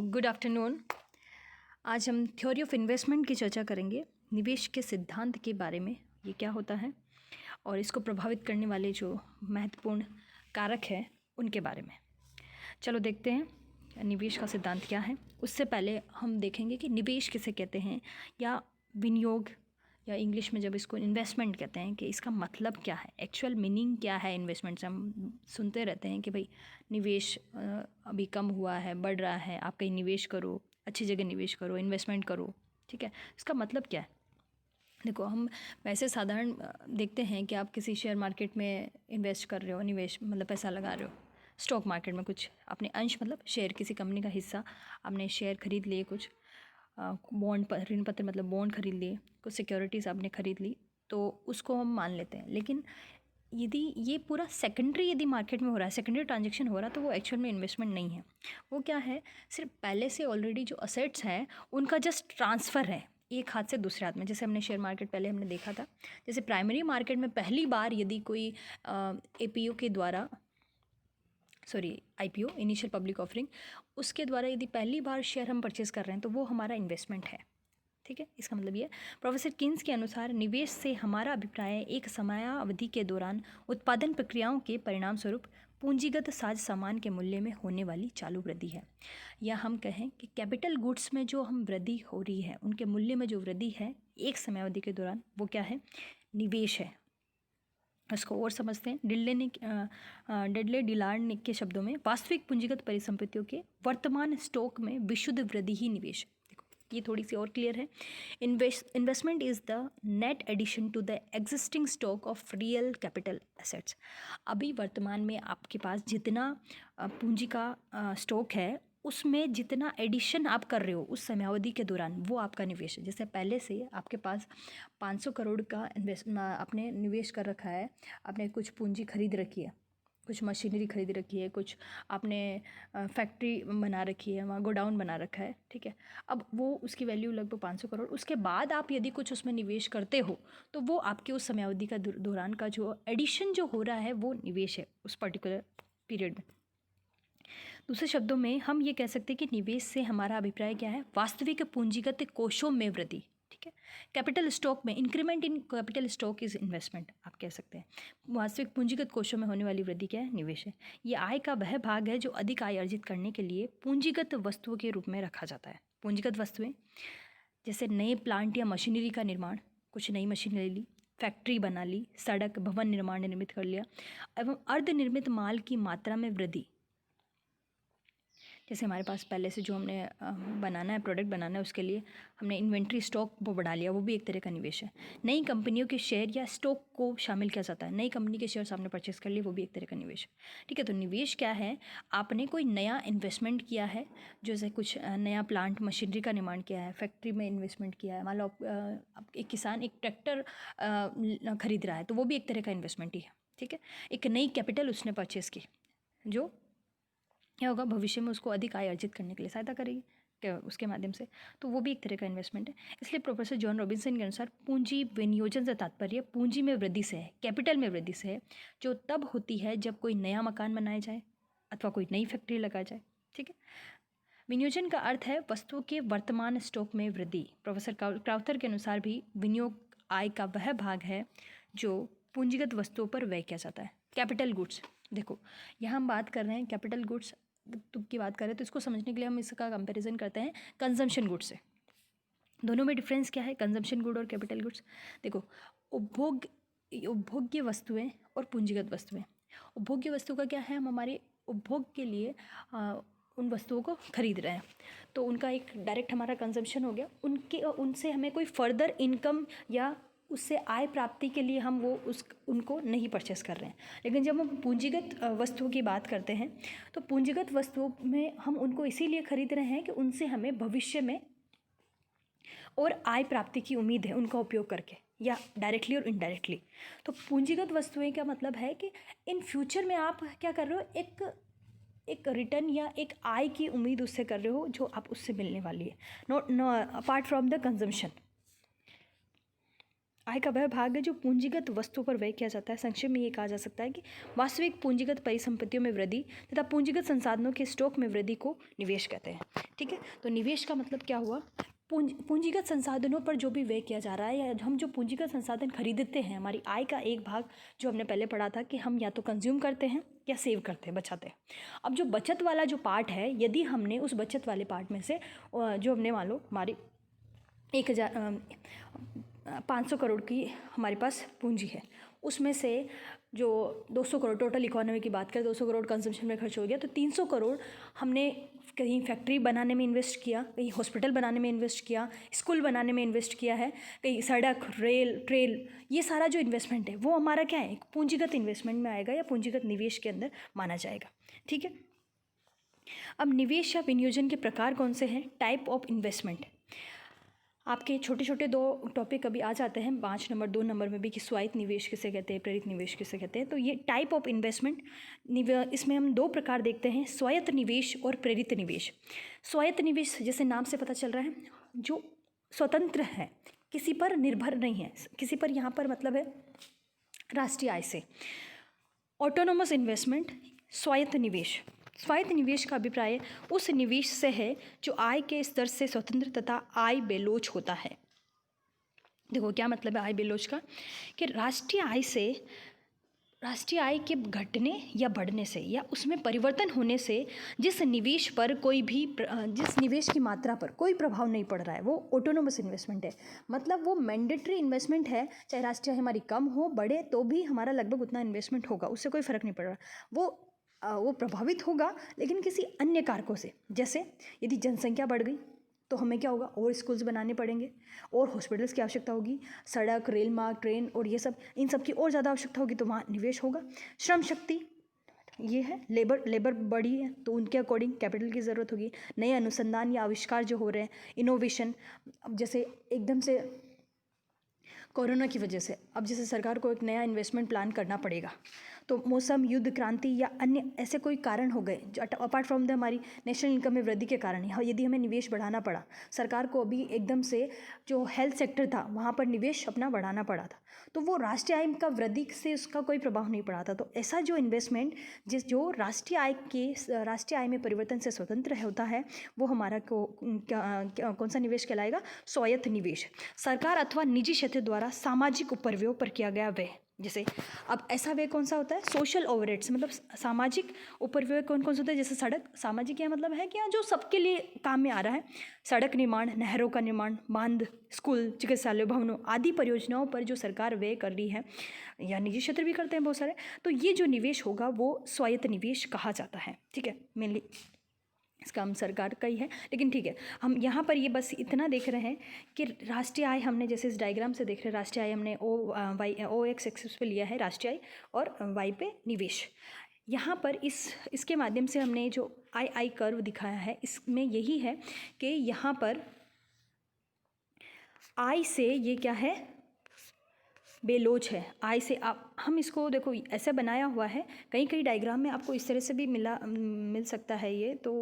Good afternoon. आज हम theory of investment की चर्चा करेंगे, निवेश के सिद्धांत के बारे में, ये क्या होता है और इसको प्रभावित करने वाले जो महत्वपूर्ण कारक हैं उनके बारे में। चलो देखते हैं निवेश का सिद्धांत क्या है। उससे पहले हम देखेंगे कि निवेश किसे कहते हैं या विनियोग या इंग्लिश में जब इसको इन्वेस्टमेंट कहते हैं कि इसका मतलब क्या है, एक्चुअल मीनिंग क्या है इन्वेस्टमेंट से। हम सुनते रहते हैं कि भाई निवेश अभी कम हुआ है, बढ़ रहा है, आप कहीं निवेश करो, अच्छी जगह निवेश करो, इन्वेस्टमेंट करो, ठीक है। इसका मतलब क्या है? देखो, हम वैसे साधारण देखते हैं कि आप किसी शेयर मार्केट में इन्वेस्ट कर रहे हो, निवेश मतलब पैसा लगा रहे हो, स्टॉक मार्केट में कुछ अपने अंश मतलब शेयर, किसी कंपनी का हिस्सा आपने शेयर खरीद लिए, कुछ बॉन्ड ऋण पत्र मतलब बॉन्ड खरीद लिए, कुछ सिक्योरिटीज़ आपने खरीद ली, तो उसको हम मान लेते हैं। लेकिन यदि ये पूरा सेकेंडरी यदि मार्केट में हो रहा है, सेकेंडरी ट्रांजेक्शन हो रहा है, तो वो एक्चुअल में इन्वेस्टमेंट नहीं है। वो क्या है? सिर्फ पहले से ऑलरेडी जो असेट्स हैं उनका जस्ट ट्रांसफ़र है एक हाथ से दूसरे हाथ में। जैसे हमने शेयर मार्केट पहले हमने देखा था, जैसे प्राइमरी मार्केट में पहली बार यदि कोई APO के द्वारा IPO, इनिशियल पब्लिक ऑफरिंग, उसके द्वारा यदि पहली बार शेयर हम परचेज़ कर रहे हैं तो वो हमारा इन्वेस्टमेंट है, ठीक है। इसका मतलब ये, प्रोफेसर किन्स के अनुसार निवेश से हमारा अभिप्राय एक समयावधि के दौरान उत्पादन प्रक्रियाओं के परिणाम स्वरूप पूंजीगत साज सामान के मूल्य में होने वाली चालू वृद्धि है। या हम कहें कि कैपिटल गुड्स में जो हम वृद्धि हो रही है, उनके मूल्य में जो वृद्धि है एक समयावधि के दौरान, वो क्या है? निवेश है। इसको और समझते हैं। डेडले डिलार्ड के शब्दों में, वास्तविक पूंजीगत परिसंपत्तियों के वर्तमान स्टॉक में विशुद्ध वृद्धि ही निवेश। देखो, ये थोड़ी सी और क्लियर है। Investment is the net addition to the existing stock of real capital assets. अभी वर्तमान में आपके पास जितना पूंजी का स्टॉक है, उसमें जितना एडिशन आप कर रहे हो उस समयावधि के दौरान, वो आपका निवेश है। जैसे पहले से आपके पास 500 करोड़ का आपने निवेश कर रखा है, आपने कुछ पूंजी खरीद रखी है, कुछ मशीनरी खरीद रखी है, कुछ आपने फैक्ट्री बना रखी है, वहाँ गोडाउन बना रखा है, ठीक है। अब वो उसकी वैल्यू लगभग 500 करोड़। उसके बाद आप यदि कुछ उसमें निवेश करते हो तो वो आपके उस समयावधि का दौरान का जो एडिशन जो हो रहा है वो निवेश है उस पर्टिकुलर पीरियड में। दूसरे शब्दों में हम ये कह सकते हैं कि निवेश से हमारा अभिप्राय क्या है? वास्तविक पूंजीगत कोषों में वृद्धि, ठीक है। कैपिटल स्टॉक में increment in capital stock is investment, आप कह सकते हैं। वास्तविक पूंजीगत कोषों में होने वाली वृद्धि क्या है? निवेश है। ये आय का वह भाग है जो अधिक आय अर्जित करने के लिए पूंजीगत वस्तुओं के रूप में रखा जाता है। पूंजीगत वस्तुएं जैसे नए प्लांट या मशीनरी का निर्माण, कुछ नई मशीन ले ली, फैक्ट्री बना ली, सड़क भवन निर्माण निर्मित कर लिया, एवं अर्धनिर्मित माल की मात्रा में वृद्धि। जैसे हमारे पास पहले से जो हमने बनाना है, प्रोडक्ट बनाना है, उसके लिए हमने इन्वेंट्री स्टॉक वो बढ़ा लिया, वो भी एक तरह का निवेश है। नई कंपनियों के शेयर या स्टॉक को शामिल किया जाता है, नई कंपनी के शेयर आपने परचेस कर लिए, वो भी एक तरह का निवेश है, ठीक है। तो निवेश क्या है? आपने कोई नया इन्वेस्टमेंट किया है, जैसे कुछ नया प्लांट मशीनरी का निर्माण किया है, फैक्ट्री में इन्वेस्टमेंट किया है। मान लो एक किसान एक ट्रैक्टर खरीद रहा है, तो वो भी एक तरह का इन्वेस्टमेंट ही है, ठीक है। एक नई कैपिटल उसने परचेस की, जो क्या होगा? भविष्य में उसको अधिक आय अर्जित करने के लिए सहायता करेगी क्या उसके माध्यम से, तो वो भी एक तरह का इन्वेस्टमेंट है। इसलिए प्रोफेसर जॉन रॉबिन्सन के अनुसार पूंजी विनियोजन से तात्पर्य पूंजी में वृद्धि से है, कैपिटल में वृद्धि से है, जो तब होती है जब कोई नया मकान बनाया जाए अथवा कोई नई फैक्ट्री लगाई जाए, ठीक है। विनियोजन का अर्थ है वस्तुओं के वर्तमान स्टॉक में वृद्धि। प्रोफेसर क्राउथर के अनुसार भी विनियोग आय का वह भाग है जो पूंजीगत वस्तुओं पर व्यय किया जाता है। कैपिटल गुड्स, देखो यहाँ हम बात कर रहे हैं कैपिटल गुड्स की बात करें तो इसको समझने के लिए हम इसका कंपैरिजन करते हैं कंजम्पशन गुड्स से। दोनों में डिफरेंस क्या है, कंजम्पशन गुड और कैपिटल गुड्स? देखो, उपभोग्य वस्तुएं और पूंजीगत वस्तुएं। उपभोग्य वस्तु का क्या है? हम हमारे उपभोग के लिए उन वस्तुओं को खरीद रहे हैं, तो उनका एक डायरेक्ट हमारा कंजम्पशन हो गया। उनसे हमें कोई फर्दर इनकम या उससे आय प्राप्ति के लिए हम उनको नहीं परचेस कर रहे हैं। लेकिन जब हम पूंजीगत वस्तुओं की बात करते हैं तो पूंजीगत वस्तुओं में हम उनको इसीलिए खरीद रहे हैं कि उनसे हमें भविष्य में और आय प्राप्ति की उम्मीद है उनका उपयोग करके, या डायरेक्टली और इनडायरेक्टली। तो पूंजीगत वस्तुएं का मतलब है कि इन फ्यूचर में आप क्या कर रहे हो? एक रिटर्न या एक आय की उम्मीद उससे कर रहे हो जो आप उससे मिलने वाली है, no apart from the consumption. आय का वह भाग है जो पूंजीगत वस्तुओं पर व्यय किया जाता है। संक्षेप में ये कहा जा सकता है कि वास्तविक पूंजीगत परिसंपत्तियों में वृद्धि तथा पूंजीगत संसाधनों के स्टॉक में वृद्धि को निवेश कहते हैं। ठीक है, तो निवेश का मतलब क्या हुआ? पूंजीगत संसाधनों पर जो भी व्यय किया जा रहा है, या हम जो पूंजीगत संसाधन खरीदते हैं, हमारी आय का एक भाग जो हमने पहले पढ़ा था कि हम या तो कंज्यूम करते हैं या सेव करते हैं, बचाते हैं। अब जो बचत वाला जो पार्ट है, यदि हमने उस बचत वाले पार्ट में से जो हमने मान लो हमारी 500 करोड़ की हमारे पास पूंजी है, उसमें से जो 200 करोड़ टोटल इकोनॉमी की बात करें, 200 करोड़ कंजम्पशन में खर्च हो गया, तो 300 करोड़ हमने कहीं फैक्ट्री बनाने में इन्वेस्ट किया, कहीं हॉस्पिटल बनाने में इन्वेस्ट किया, स्कूल बनाने में इन्वेस्ट किया है, कहीं सड़क, रेल, ट्रेल, ये सारा जो इन्वेस्टमेंट है वो हमारा क्या है? एक पूंजीगत इन्वेस्टमेंट में आएगा या पूंजीगत निवेश के अंदर माना जाएगा। ठीक है, अब निवेश या विनियोजन के प्रकार कौन से हैं? Type of investment. आपके छोटे छोटे 2 टॉपिक अभी आ जाते हैं 5 नंबर 2 नंबर में भी, कि स्वायत्त निवेश किसे कहते हैं, प्रेरित निवेश किसे कहते हैं। तो ये टाइप ऑफ इन्वेस्टमेंट, इसमें हम 2 प्रकार देखते हैं, स्वायत्त निवेश और प्रेरित निवेश। स्वायत्त निवेश जैसे नाम से पता चल रहा है, जो स्वतंत्र है, किसी पर निर्भर नहीं है, किसी पर, यहाँ पर मतलब है राष्ट्रीय आय से। ऑटोनोमस इन्वेस्टमेंट, स्वायत्त निवेश। स्वायत्त निवेश का अभिप्राय उस निवेश से है जो आय के स्तर से स्वतंत्र तथा आय बेलोच होता है। देखो क्या मतलब है आय बेलोच का, कि राष्ट्रीय आय के घटने या बढ़ने से या उसमें परिवर्तन होने से जिस निवेश की मात्रा पर कोई प्रभाव नहीं पड़ रहा है, वो ऑटोनोमस इन्वेस्टमेंट है। मतलब वो मैंडेटरी इन्वेस्टमेंट है, चाहे राष्ट्रीय आय हमारी कम हो बढ़े तो भी हमारा लगभग उतना इन्वेस्टमेंट होगा, उससे कोई फर्क नहीं पड़ रहा। वो प्रभावित होगा लेकिन किसी अन्य कारकों से। जैसे यदि जनसंख्या बढ़ गई तो हमें क्या होगा? और स्कूल्स बनाने पड़ेंगे, और हॉस्पिटल्स की आवश्यकता होगी, सड़क, रेल मार्ग, ट्रेन और ये सब, इन सब की और ज़्यादा आवश्यकता होगी, तो वहाँ निवेश होगा। श्रम शक्ति, ये है लेबर बढ़ी है तो उनके अकॉर्डिंग कैपिटल की ज़रूरत होगी। नए अनुसंधान या आविष्कार जो हो रहे हैं, इनोवेशन, अब जैसे एकदम से कोरोना की वजह से अब जैसे सरकार को एक नया इन्वेस्टमेंट प्लान करना पड़ेगा, तो मौसम, युद्ध, क्रांति या अन्य ऐसे कोई कारण हो गए जो अपार्ट फ्रॉम द हमारी नेशनल इनकम में वृद्धि के कारण, यदि हमें निवेश बढ़ाना पड़ा, सरकार को अभी एकदम से जो हेल्थ सेक्टर था वहाँ पर निवेश अपना बढ़ाना पड़ा था, तो वो राष्ट्रीय आय का वृद्धि से उसका कोई प्रभाव नहीं पड़ा था। तो ऐसा जो इन्वेस्टमेंट जो राष्ट्रीय आय में परिवर्तन से स्वतंत्र होता है, वो हमारा कौन सा निवेश कहलाएगा? स्वायत्त निवेश। सरकार अथवा निजी क्षेत्र द्वारा सामाजिक उपयोग पर किया गया व्यय। जैसे अब ऐसा व्यय कौन सा होता है? सोशल ओवरहेड्स, मतलब सामाजिक उपव्यय कौन कौन सा होता है? जैसे सड़क, सामाजिक यह मतलब है कि जो सबके लिए काम में आ रहा है, सड़क निर्माण, नहरों का निर्माण, बांध, स्कूल, चिकित्सालय, भवनों आदि परियोजनाओं पर जो सरकार व्यय कर रही है, या निजी क्षेत्र भी करते हैं बहुत सारे, तो ये जो निवेश होगा वो स्वायत्त निवेश कहा जाता है। ठीक है, मेनली इसका हम सरकार का ही है, लेकिन ठीक है, हम यहाँ पर ये बस इतना देख रहे हैं कि राष्ट्रीय आय हमने जैसे इस डायग्राम से देख रहे हैं, राष्ट्रीय आय हमने ओ एक्स एक्सिस पे लिया है राष्ट्रीय आय, और वाई पे निवेश। यहाँ पर इसके माध्यम से हमने जो आई कर्व दिखाया है, इसमें यही है कि यहाँ पर आय से ये क्या है? बेलोच है। आय से आप, हम इसको देखो ऐसे बनाया हुआ है, कई डायग्राम में आपको इस तरह से भी मिल सकता है ये, तो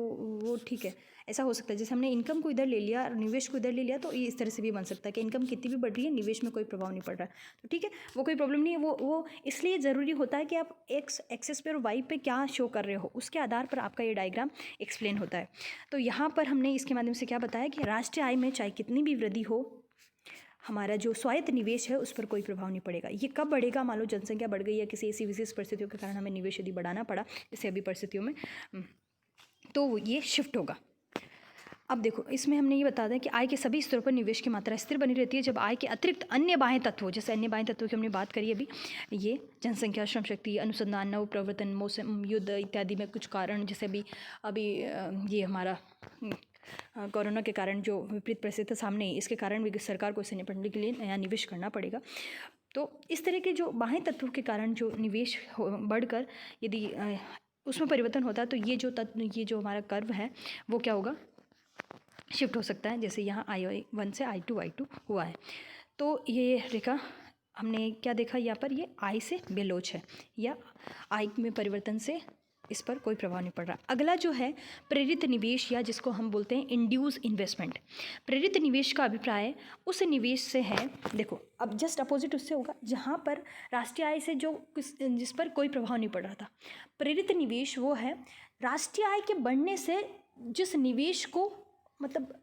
वो ठीक है, ऐसा हो सकता है। जैसे हमने इनकम को इधर ले लिया और निवेश को इधर ले लिया, तो ये इस तरह से भी बन सकता है कि इनकम कितनी भी बढ़ रही है, निवेश में कोई प्रभाव नहीं पड़ रहा है, तो ठीक है, वो कोई प्रॉब्लम नहीं है। वो इसलिए ज़रूरी होता है कि आप एक्स एक्सिस पे और वाई पे क्या शो कर रहे हो, उसके आधार पर आपका ये डायग्राम एक्सप्लेन होता है। तो यहाँ पर हमने इसके माध्यम से क्या बताया कि राष्ट्रीय आय में चाहे कितनी भी वृद्धि हो, हमारा जो स्वायत्त निवेश है उस पर कोई प्रभाव नहीं पड़ेगा। ये कब बढ़ेगा? मान लो जनसंख्या बढ़ गई या किसी ऐसी विशेष परिस्थितियों के कारण हमें निवेश यदि बढ़ाना पड़ा, जैसे अभी परिस्थितियों में, तो ये शिफ्ट होगा। अब देखो इसमें हमने ये बता दें कि आय के सभी स्तरों पर निवेश की मात्रा स्थिर बनी रहती है जब आय के अतिरिक्त अन्य बाह्य तत्वों, जैसे अन्य बाह्य तत्वों की हमने बात करी अभी, ये जनसंख्या, श्रम शक्ति, अनुसंधान, नव प्रवर्तन, मौसम, युद्ध इत्यादि में कुछ कारण, जैसे अभी ये हमारा कोरोना के कारण जो विपरीत परिस्थिति सामने, इसके कारण भी सरकार को इससे निपटने के लिए नया निवेश करना पड़ेगा। तो इस तरह के जो बाह्य तत्वों के कारण जो निवेश बढ़कर यदि उसमें परिवर्तन होता है, तो ये जो हमारा कर्व है वो क्या होगा? शिफ्ट हो सकता है। जैसे यहाँ I1 से I2 हुआ है, तो ये रेखा हमने क्या देखा यहाँ पर? ये आय से बेलोच है या आय में परिवर्तन से इस पर कोई प्रभाव नहीं पड़ रहा। अगला जो है प्रेरित निवेश, या जिसको हम बोलते हैं इंड्यूस इन्वेस्टमेंट। प्रेरित निवेश का अभिप्राय उस निवेश से है, देखो अब जस्ट अपोजिट उससे होगा जहाँ पर राष्ट्रीय आय से जिस पर कोई प्रभाव नहीं पड़ रहा था। प्रेरित निवेश वो है राष्ट्रीय आय के बढ़ने से जिस निवेश को मतलब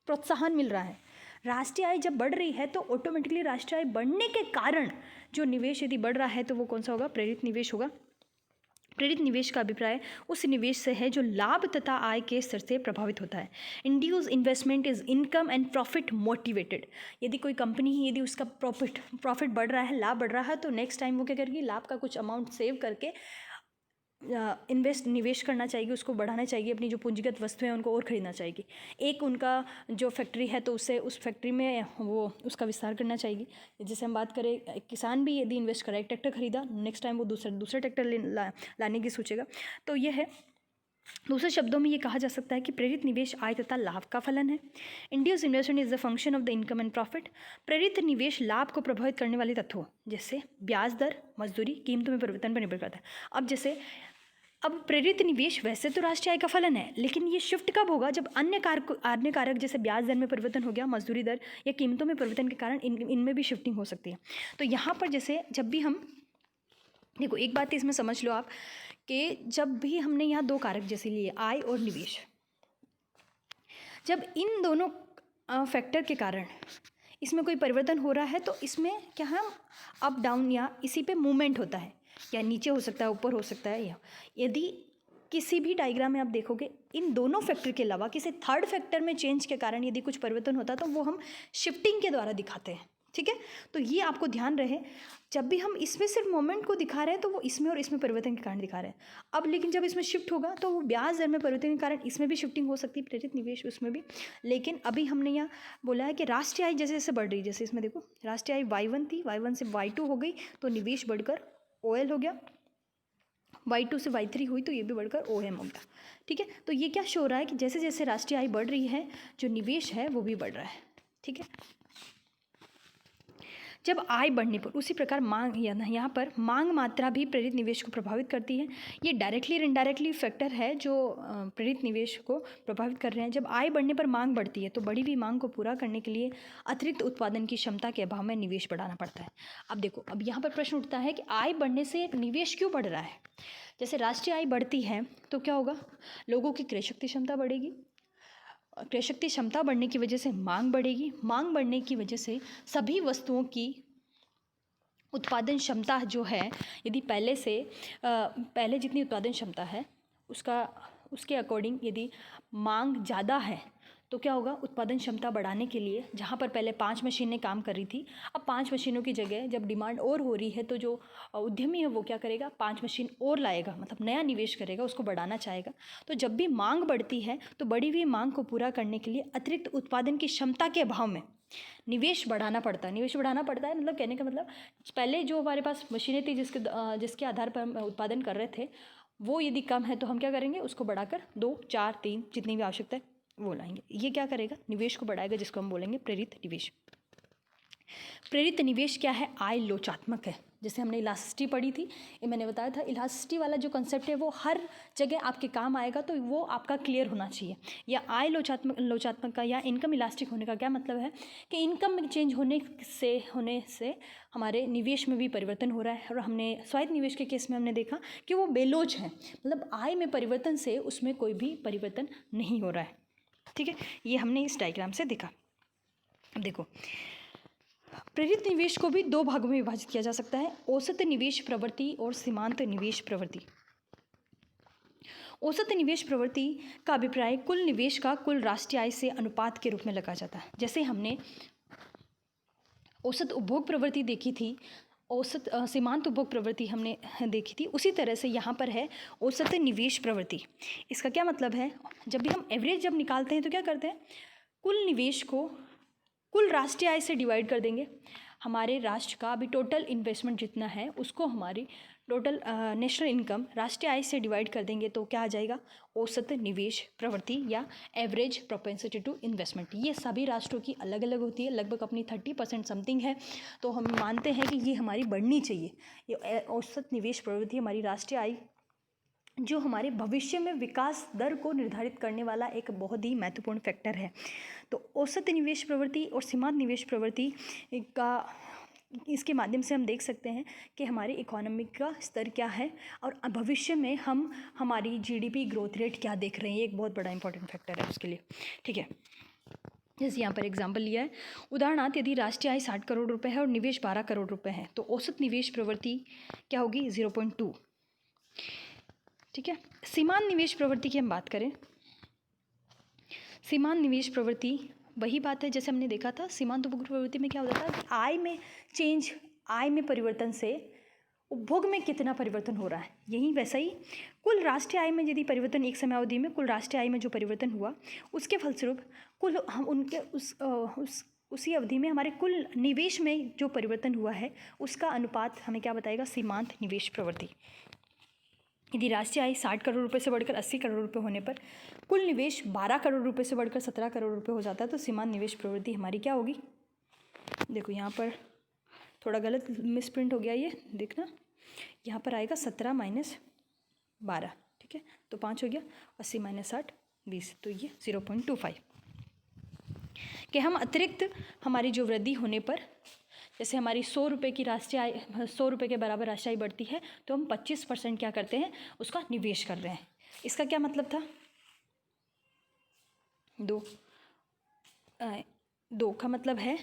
प्रोत्साहन मिल रहा है। राष्ट्रीय आय जब बढ़ रही है तो ऑटोमेटिकली राष्ट्रीय आय बढ़ने के कारण जो निवेश यदि बढ़ रहा है तो वो कौन सा होगा, प्रेरित निवेश होगा। प्रेरित निवेश का अभिप्राय उस निवेश से है जो लाभ तथा आय के स्तर से प्रभावित होता है। Induce investment is income and profit motivated. यदि कोई कंपनी यदि उसका प्रॉफिट बढ़ रहा है, लाभ बढ़ रहा है, तो नेक्स्ट टाइम वो क्या करेगी, लाभ का कुछ अमाउंट सेव करके निवेश करना चाहिए, उसको बढ़ाना चाहिए, अपनी जो पूंजीगत वस्तुएं हैं उनको और ख़रीदना चाहिए। एक उनका जो फैक्ट्री है तो उससे उस फैक्ट्री में वो उसका विस्तार करना चाहिए। जैसे हम बात करें, एक किसान भी यदि इन्वेस्ट करा, एक ट्रैक्टर खरीदा, नेक्स्ट टाइम वो दूसरा ट्रैक्टर लाने की सोचेगा। तो ये है, दूसरे शब्दों में ये कहा जा सकता है कि प्रेरित निवेश आय तथा लाभ का फलन है। Induce investment is the function of the income and profit. प्रेरित निवेश लाभ को प्रभावित करने वाले तत्वों जैसे ब्याज दर, मजदूरी, कीमतों में परिवर्तन पर निर्भर करता है। अब प्रेरित निवेश वैसे तो राष्ट्रीय आय का फलन है, लेकिन ये शिफ्ट कब होगा, जब अन्य कारक जैसे ब्याज दर में परिवर्तन हो गया, मजदूरी दर या कीमतों में परिवर्तन के कारण इनमें भी शिफ्टिंग हो सकती है। तो यहाँ पर जैसे जब भी हम देखो, एक बात इसमें समझ लो आप कि जब भी हमने यहाँ दो कारक जैसे लिए आय और निवेश, जब इन दोनों फैक्टर के कारण इसमें कोई परिवर्तन हो रहा है तो इसमें क्या हम अप डाउन या इसी पे मूवमेंट होता है, या नीचे हो सकता है, ऊपर हो सकता है। या यदि किसी भी डायग्राम में आप देखोगे इन दोनों फैक्टर के अलावा किसी थर्ड फैक्टर में चेंज के कारण यदि कुछ परिवर्तन होता है तो वो हम शिफ्टिंग के द्वारा दिखाते हैं। ठीक है, तो ये आपको ध्यान रहे, जब भी हम इसमें सिर्फ मोमेंट को दिखा रहे हैं तो वो इसमें और इसमें परिवर्तन के कारण दिखा रहे हैं। अब लेकिन जब इसमें शिफ्ट होगा तो वो ब्याज दर में परिवर्तन के कारण इसमें भी शिफ्टिंग हो सकती है, प्रेरित निवेश उसमें भी। लेकिन अभी हमने यहाँ बोला है कि राष्ट्रीय आय जैसे जैसे बढ़ रही है, जैसे इसमें देखो राष्ट्रीय आय Y1 थी, Y1 से Y2 हो गई तो निवेश बढ़कर OL हो गया, Y2 से Y3 हुई तो ये भी बढ़कर OM हो गया। ठीक है, तो ये क्या शो हो रहा है कि जैसे जैसे राष्ट्रीय आय बढ़ रही है जो निवेश है वो भी बढ़ रहा है। ठीक है, जब आय बढ़ने पर उसी प्रकार मांग, यहाँ पर मांग मात्रा भी प्रेरित निवेश को प्रभावित करती है। ये डायरेक्टली और इनडायरेक्टली फैक्टर है जो प्रेरित निवेश को प्रभावित कर रहे हैं। जब आय बढ़ने पर मांग बढ़ती है तो बढ़ी हुई मांग को पूरा करने के लिए अतिरिक्त उत्पादन की क्षमता के अभाव में निवेश बढ़ाना पड़ता है। अब देखो, अब यहाँ पर प्रश्न उठता है कि आय बढ़ने से निवेश क्यों बढ़ रहा है। जैसे राष्ट्रीय आय बढ़ती है तो क्या होगा, लोगों की क्रय शक्ति क्षमता बढ़ेगी, क्रय शक्ति क्षमता बढ़ने की वजह से मांग बढ़ेगी, मांग बढ़ने की वजह से सभी वस्तुओं की उत्पादन क्षमता जो है, यदि पहले जितनी उत्पादन क्षमता है उसके अकॉर्डिंग यदि मांग ज़्यादा है तो क्या होगा, उत्पादन क्षमता बढ़ाने के लिए जहाँ पर पहले 5 मशीनें काम कर रही थी, अब 5 मशीनों की जगह जब डिमांड और हो रही है तो जो उद्यमी है वो क्या करेगा, 5 मशीन और लाएगा, मतलब नया निवेश करेगा, उसको बढ़ाना चाहेगा। तो जब भी मांग बढ़ती है तो बढ़ी हुई मांग को पूरा करने के लिए अतिरिक्त उत्पादन की क्षमता के अभाव में निवेश बढ़ाना पड़ता है। निवेश बढ़ाना पड़ता है मतलब कहने का मतलब पहले जो हमारे पास मशीनें थी जिसके आधार पर हम उत्पादन कर रहे थे वो यदि कम है तो हम क्या करेंगे, उसको बढ़ाकर 2, 4, 3 जितनी भी आवश्यकता है वो लाएंगे। ये क्या करेगा, निवेश को बढ़ाएगा, जिसको हम बोलेंगे प्रेरित निवेश। प्रेरित निवेश क्या है, आय लोचात्मक है। जैसे हमने इलास्टिसिटी पढ़ी थी, ये मैंने बताया था, इलास्टिसिटी वाला जो कंसेप्ट है वो हर जगह आपके काम आएगा, तो वो आपका क्लियर होना चाहिए। या आय लोचात्मक का या इनकम इलास्टिक होने का क्या मतलब है कि इनकम में चेंज होने से हमारे निवेश में भी परिवर्तन हो रहा है। और हमने स्वायत्त निवेश के केस में हमने देखा कि वो बेलोच है, मतलब आय में परिवर्तन से उसमें कोई भी परिवर्तन नहीं हो रहा है। ठीक है, ये हमने इस डायग्राम से देखा। अब देखो, प्रेरित निवेश को भी 2 भागों में विभाजित किया जा सकता है, औसत निवेश प्रवृत्ति और सीमांत निवेश प्रवृत्ति। औसत निवेश प्रवृत्ति का अभिप्राय कुल निवेश का कुल राष्ट्रीय आय से अनुपात के रूप में लगा जाता है। जैसे हमने औसत उपभोग प्रवृत्ति देखी थी, औसत सीमांत उपभोग प्रवृत्ति हमने देखी थी, उसी तरह से यहाँ पर है औसत निवेश प्रवृत्ति। इसका क्या मतलब है, जब भी हम एवरेज जब निकालते हैं तो क्या करते हैं, कुल निवेश को कुल राष्ट्रीय आय से डिवाइड कर देंगे। हमारे राष्ट्र का अभी टोटल इन्वेस्टमेंट जितना है उसको हमारी टोटल नेशनल इनकम राष्ट्रीय आय से डिवाइड कर देंगे तो क्या आ जाएगा, औसत निवेश प्रवृत्ति या एवरेज प्रोपेंसिटी टू इन्वेस्टमेंट। ये सभी राष्ट्रों की अलग अलग होती है, लगभग अपनी 30% समथिंग है, तो हम मानते हैं कि ये हमारी बढ़नी चाहिए। ये औसत निवेश प्रवृत्ति हमारी राष्ट्रीय आय जो हमारे भविष्य में विकास दर को निर्धारित करने वाला एक बहुत ही महत्वपूर्ण फैक्टर है। तो औसत निवेश प्रवृत्ति और सीमांत निवेश प्रवृत्ति का इसके माध्यम से हम देख सकते हैं कि हमारी इकोनॉमी का स्तर क्या है और भविष्य में हम हमारी जीडीपी ग्रोथ रेट क्या देख रहे हैं। ये एक बहुत बड़ा इंपॉर्टेंट फैक्टर है उसके लिए, ठीक है। जैसे यहाँ पर एग्जाम्पल लिया है, उदाहरणार्थ यदि राष्ट्रीय आय 60 करोड़ रुपए है और निवेश 12 करोड़ रुपए है तो औसत निवेश प्रवृत्ति क्या होगी? 0.2, ठीक है। सीमांत निवेश प्रवृत्ति की हम बात करें, सीमांत निवेश प्रवृत्ति वही बात है जैसे हमने देखा था। सीमांत उपभोग प्रवृत्ति में क्या होता था कि आय में परिवर्तन से उपभोग में कितना परिवर्तन हो रहा है, यही वैसा ही कुल राष्ट्रीय आय में यदि परिवर्तन एक समयावधि में कुल राष्ट्रीय आय में जो परिवर्तन हुआ उसके फलस्वरूप कुल हम उनके उसी अवधि में हमारे कुल निवेश में जो परिवर्तन हुआ है उसका अनुपात हमें क्या बताएगा? सीमांत निवेश प्रवृत्ति। यदि राष्ट्रीय आय 60 करोड़ रुपए से बढ़कर 80 करोड़ रुपए होने पर कुल निवेश 12 करोड़ रुपए से बढ़कर 17 करोड़ रुपए हो जाता है तो सीमांत निवेश प्रवृत्ति हमारी क्या होगी? देखो यहाँ पर थोड़ा गलत मिसप्रिंट हो गया, ये देखना, यहाँ पर आएगा 17 माइनस 12, ठीक है, तो 5 हो गया, 80 माइनस 60 20, तो ये 0.25 कि हम अतिरिक्त हमारी जो वृद्धि होने पर जैसे हमारी 100 रुपये की राष्ट्रीय आय 100 रुपये के बराबर राष्ट्रीय आय बढ़ती है तो हम 25% क्या करते हैं? उसका निवेश कर रहे हैं। इसका क्या मतलब था? दो का मतलब है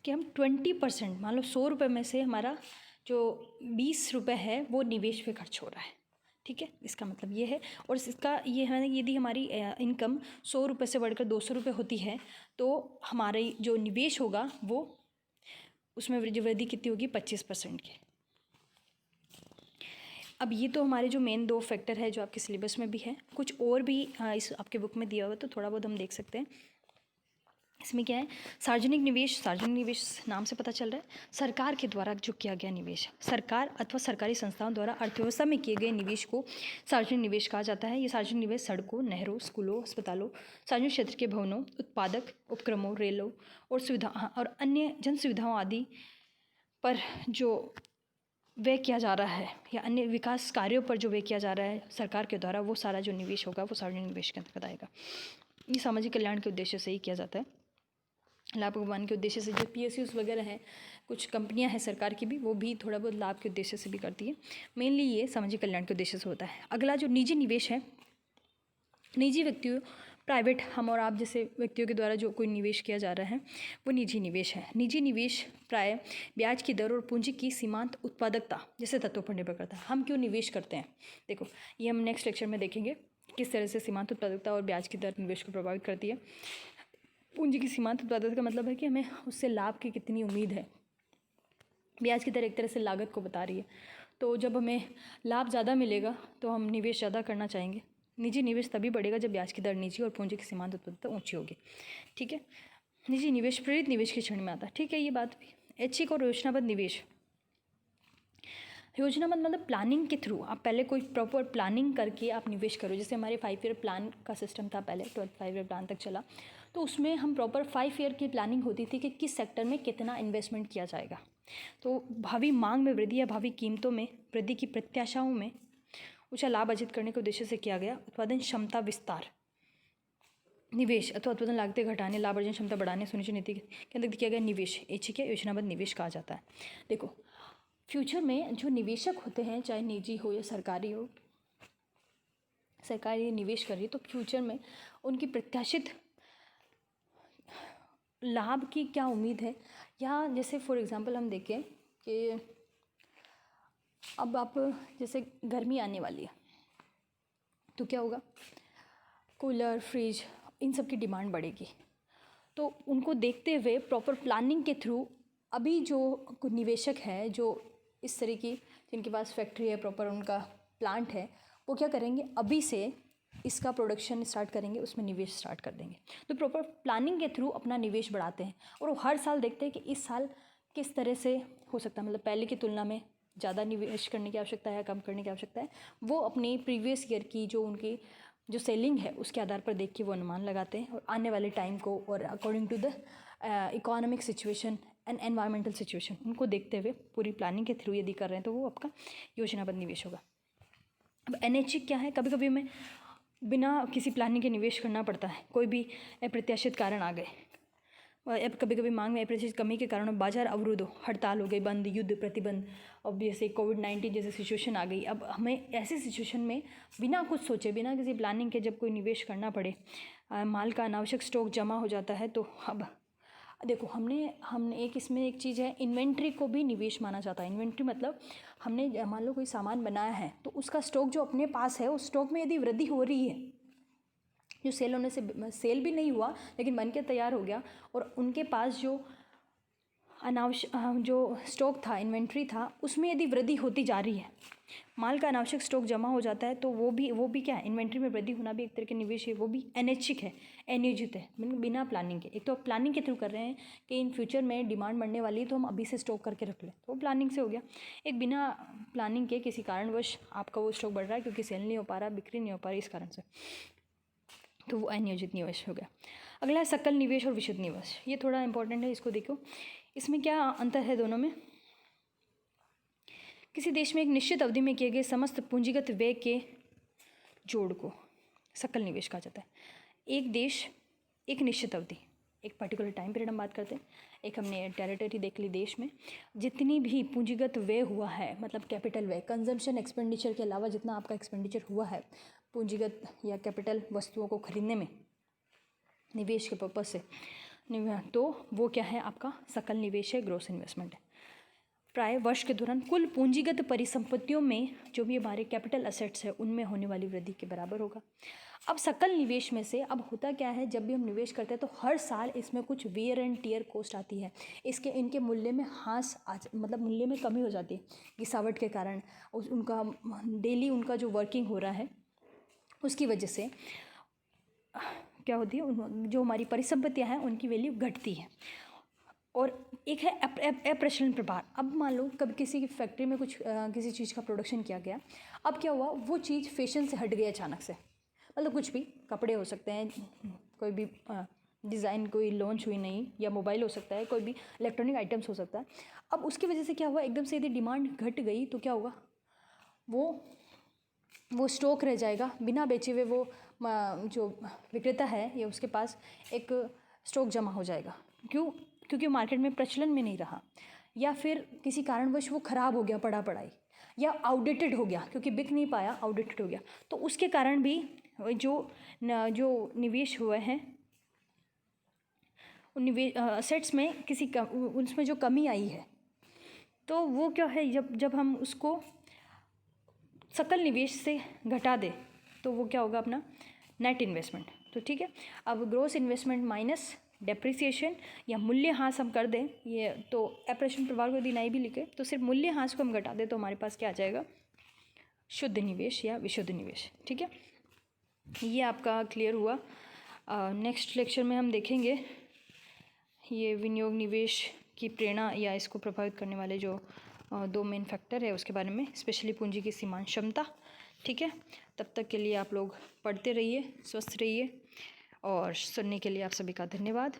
कि हम 20%, मान लो 100 रुपये में से हमारा जो 20 रुपये है वो निवेश पे खर्च हो रहा है, ठीक है। इसका मतलब ये है। और इसका ये है यदि हमारी इनकम 100 रुपये से बढ़कर 200 रुपये होती है तो हमारी जो निवेश होगा वो उसमें वृद्धि कितनी होगी? 25% की। अब ये तो हमारे जो मेन 2 फैक्टर है जो आपके सिलेबस में भी है, कुछ और भी इस आपके बुक में दिया हुआ तो थोड़ा बहुत हम देख सकते हैं। इसमें क्या है? सार्वजनिक निवेश नाम से पता चल रहा है सरकार के द्वारा जो किया गया निवेश, सरकार अथवा सरकारी संस्थाओं द्वारा अर्थव्यवस्था में किए गए निवेश को सार्वजनिक निवेश कहा जाता है। ये सार्वजनिक निवेश सड़कों, नहरों, स्कूलों, अस्पतालों, सार्वजनिक क्षेत्र के भवनों, उत्पादक उपक्रमों, रेलों और अन्य जन सुविधाओं आदि पर जो व्यय किया जा रहा है या अन्य विकास कार्यों पर जो व्यय किया जा रहा है सरकार के द्वारा, वो सारा जो निवेश होगा वो सार्वजनिक निवेश के अंतर्गत आएगा। ये सामाजिक कल्याण के उद्देश्य से ही किया जाता है, लाभ भगवान के उद्देश्य से। जो PSUs वगैरह हैं, कुछ कंपनियां हैं सरकार की भी, वो भी थोड़ा बहुत लाभ के उद्देश्य से भी करती है। मेनली ये सामाजिक कल्याण के उद्देश्य से होता है। अगला जो निजी निवेश है, निजी व्यक्तियों, प्राइवेट, हम और आप जैसे व्यक्तियों के द्वारा जो कोई निवेश किया जा रहा है वो निजी निवेश है। निजी निवेश प्राय ब्याज की दर और पूंजी की सीमांत उत्पादकता जैसे तत्वों पर निर्भर करता है। हम क्यों निवेश करते हैं, देखो ये हम नेक्स्ट लेक्चर में देखेंगे किस तरह से सीमांत उत्पादकता और ब्याज की दर निवेश को प्रभावित करती है। पूंजी की सीमांत उत्पादकता का मतलब है कि हमें उससे लाभ की कितनी उम्मीद है। ब्याज की दर एक तरह से लागत को बता रही है, तो जब हमें लाभ ज़्यादा मिलेगा तो हम निवेश ज़्यादा करना चाहेंगे। निजी निवेश तभी बढ़ेगा जब ब्याज की दर निजी और पूंजी की सीमांत उत्पादकता ऊंची होगी, ठीक है। निजी निवेश प्रेरित निवेश की श्रेणी में आता है, ठीक है, ये बात भी। ऐच्छिक और योजनाबद्ध निवेश, योजनाबद्ध मतलब प्लानिंग के थ्रू आप पहले कोई प्रॉपर प्लानिंग करके आप निवेश करो। जैसे हमारे 5 ईयर प्लान का सिस्टम था पहले, 5 ईयर प्लान तक चला, तो उसमें हम प्रॉपर 5 ईयर की प्लानिंग होती थी कि किस सेक्टर में कितना इन्वेस्टमेंट किया जाएगा। तो भावी मांग में वृद्धि या भावी कीमतों में वृद्धि की प्रत्याशाओं में ऊंचा लाभ अर्जित करने के उद्देश्य से किया गया उत्पादन क्षमता विस्तार निवेश अथवा उत्पादन लागतें घटाने, लाभ अर्जन क्षमता बढ़ाने सुनिश्चित नीति के अंतर्गत किया गया निवेश ऐच्छिक या योजनाबद्ध निवेश कहा जाता है। देखो फ्यूचर में जो निवेशक होते हैं, चाहे निजी हो या सरकारी हो, सरकारी निवेश कर रही है तो फ्यूचर में उनकी प्रत्याशित लाभ की क्या उम्मीद है। या जैसे फॉर एग्जांपल हम देखें कि अब आप जैसे गर्मी आने वाली है तो क्या होगा, कूलर, फ्रिज, इन सब की डिमांड बढ़ेगी। तो उनको देखते हुए प्रॉपर प्लानिंग के थ्रू अभी जो निवेशक है, जो इस तरह की जिनके पास फैक्ट्री है, प्रॉपर उनका प्लांट है, वो क्या करेंगे, अभी से इसका प्रोडक्शन स्टार्ट करेंगे, उसमें निवेश स्टार्ट कर देंगे। तो प्रॉपर प्लानिंग के थ्रू अपना निवेश बढ़ाते हैं और वो हर साल देखते हैं कि इस साल किस तरह से हो सकता है, मतलब पहले की तुलना में ज़्यादा निवेश करने की आवश्यकता है, कम करने की आवश्यकता है। वो अपनी प्रीवियस ईयर की जो उनकी जो सेलिंग है उसके आधार पर देख के वो अनुमान लगाते हैं और आने वाले टाइम को और according to the economic situation an environmental situation, उनको देखते हुए पूरी प्लानिंग के थ्रू यदि कर रहे हैं तो वो आपका योजनाबद्ध निवेश होगा। अब अनैच्छिक क्या है, कभी कभी हमें बिना किसी प्लानिंग के निवेश करना पड़ता है, कोई भी अप्रत्याशित कारण आ गए, अब कभी कभी मांग में अप्रत्याशित कमी के कारण बाजार अवरुद्ध हो, हड़ताल हो गई, बंद, युद्ध, प्रतिबंध, अब जैसे कोविड-19 जैसी सिचुएशन आ गई। अब हमें ऐसी सिचुएशन में बिना कुछ सोचे, बिना किसी प्लानिंग के जब कोई निवेश करना पड़े, माल का अनावश्यक स्टॉक जमा हो जाता है, तो अब देखो हमने एक इसमें एक चीज़ है, इन्वेंट्री को भी निवेश माना जाता है। इन्वेंट्री मतलब हमने मान लो कोई सामान बनाया है तो उसका स्टॉक जो अपने पास है, उस स्टॉक में यदि वृद्धि हो रही है, जो सेल होने से सेल भी नहीं हुआ लेकिन बन के तैयार हो गया, और उनके पास जो जो स्टॉक था, इन्वेंट्री था, उसमें यदि वृद्धि होती जा रही है, माल का अनावश्यक स्टॉक जमा हो जाता है, तो वो भी क्या है, इन्वेंट्री में वृद्धि होना भी एक तरह के निवेश है, वो भी अनैच्छिक है, अनियोजित है, मतलब बिना प्लानिंग के। एक तो आप प्लानिंग के थ्रू कर रहे हैं कि इन फ्यूचर में डिमांड बढ़ने वाली है तो हम अभी से स्टॉक करके रख लें, तो वो प्लानिंग से हो गया। एक बिना प्लानिंग के किसी कारणवश आपका वो स्टॉक बढ़ रहा है क्योंकि सेल नहीं हो पा रहा, बिक्री नहीं हो पा रही, इस कारण से, तो वो अनियोजित निवेश हो गया। अगला है सकल निवेश और विशुद्ध निवेश। ये थोड़ा इंपॉर्टेंट है, इसको देखो। इसमें क्या अंतर है दोनों में? किसी देश में एक निश्चित अवधि में किए गए समस्त पूंजीगत व्यय के जोड़ को सकल निवेश कहा जाता है। एक देश, एक निश्चित अवधि, एक पर्टिकुलर टाइम पीरियड हम बात करते हैं, एक हमने टेरिटरी देख ली, देश में जितनी भी पूंजीगत व्यय हुआ है, मतलब कैपिटल व्यय, कंजम्पशन एक्सपेंडिचर के अलावा जितना आपका एक्सपेंडिचर हुआ है पूंजीगत या कैपिटल वस्तुओं को खरीदने में निवेश के पर्पज से, तो वो क्या है, आपका सकल निवेश है, ग्रॉस इन्वेस्टमेंट है। प्राय वर्ष के दौरान कुल पूंजीगत परिसंपत्तियों में जो भी हमारे कैपिटल असेट्स है उनमें होने वाली वृद्धि के बराबर होगा। अब सकल निवेश में से अब होता क्या है, जब भी हम निवेश करते हैं तो हर साल इसमें कुछ वेयर एंड टियर कॉस्ट आती है, इनके मूल्य में मतलब मूल्य में कमी हो जाती है गिरावट के कारण, उनका डेली उनका जो वर्किंग हो रहा है उसकी वजह से क्या होती है, जो हमारी परिसंपत्तियाँ हैं उनकी वैल्यू घटती है। और एक है अप्रचलन प्रभार। अब मान लो कभी किसी की फैक्ट्री में कुछ किसी चीज़ का प्रोडक्शन किया गया, अब क्या हुआ, वो चीज़ फैशन से हट गई अचानक से, मतलब कुछ भी कपड़े हो सकते हैं, कोई भी डिज़ाइन कोई लॉन्च हुई नहीं, या मोबाइल हो सकता है, कोई भी इलेक्ट्रॉनिक आइटम्स हो सकता है। अब उसकी वजह से क्या हुआ, एकदम से यदि डिमांड घट गई तो क्या होगा, वो स्टॉक रह जाएगा बिना बेचे हुए, वो जो विक्रेता है या उसके पास एक स्टॉक जमा हो जाएगा। क्यों? क्योंकि मार्केट में प्रचलन में नहीं रहा, या फिर किसी कारणवश वो ख़राब हो गया, पड़ा या आउटडेटेड हो गया, क्योंकि बिक नहीं पाया, आउटडेटेड हो गया, तो उसके कारण भी जो निवेश हुए हैं उन असेट्स में उसमें जो कमी आई है, तो वो क्या है, जब हम उसको सकल निवेश से घटा दे तो वो क्या होगा, अपना नेट इन्वेस्टमेंट। तो ठीक है, अब ग्रॉस इन्वेस्टमेंट माइनस डेप्रिसिएशन या मूल्यह्रास हम कर दें, ये तो अप्रचलन प्रभार को यदि नहीं भी लिखे तो सिर्फ मूल्यह्रास को हम घटा दें तो हमारे पास क्या आ जाएगा, शुद्ध निवेश या विशुद्ध निवेश। ठीक है, ये आपका क्लियर हुआ। नेक्स्ट लेक्चर में हम देखेंगे ये विनियोग निवेश की प्रेरणा या इसको प्रभावित करने वाले जो 2 मेन फैक्टर है उसके बारे में, स्पेशली पूंजी की सीमांत क्षमता। ठीक है, तब तक के लिए आप लोग पढ़ते रहिए, स्वस्थ रहिए, और सुनने के लिए आप सभी का धन्यवाद।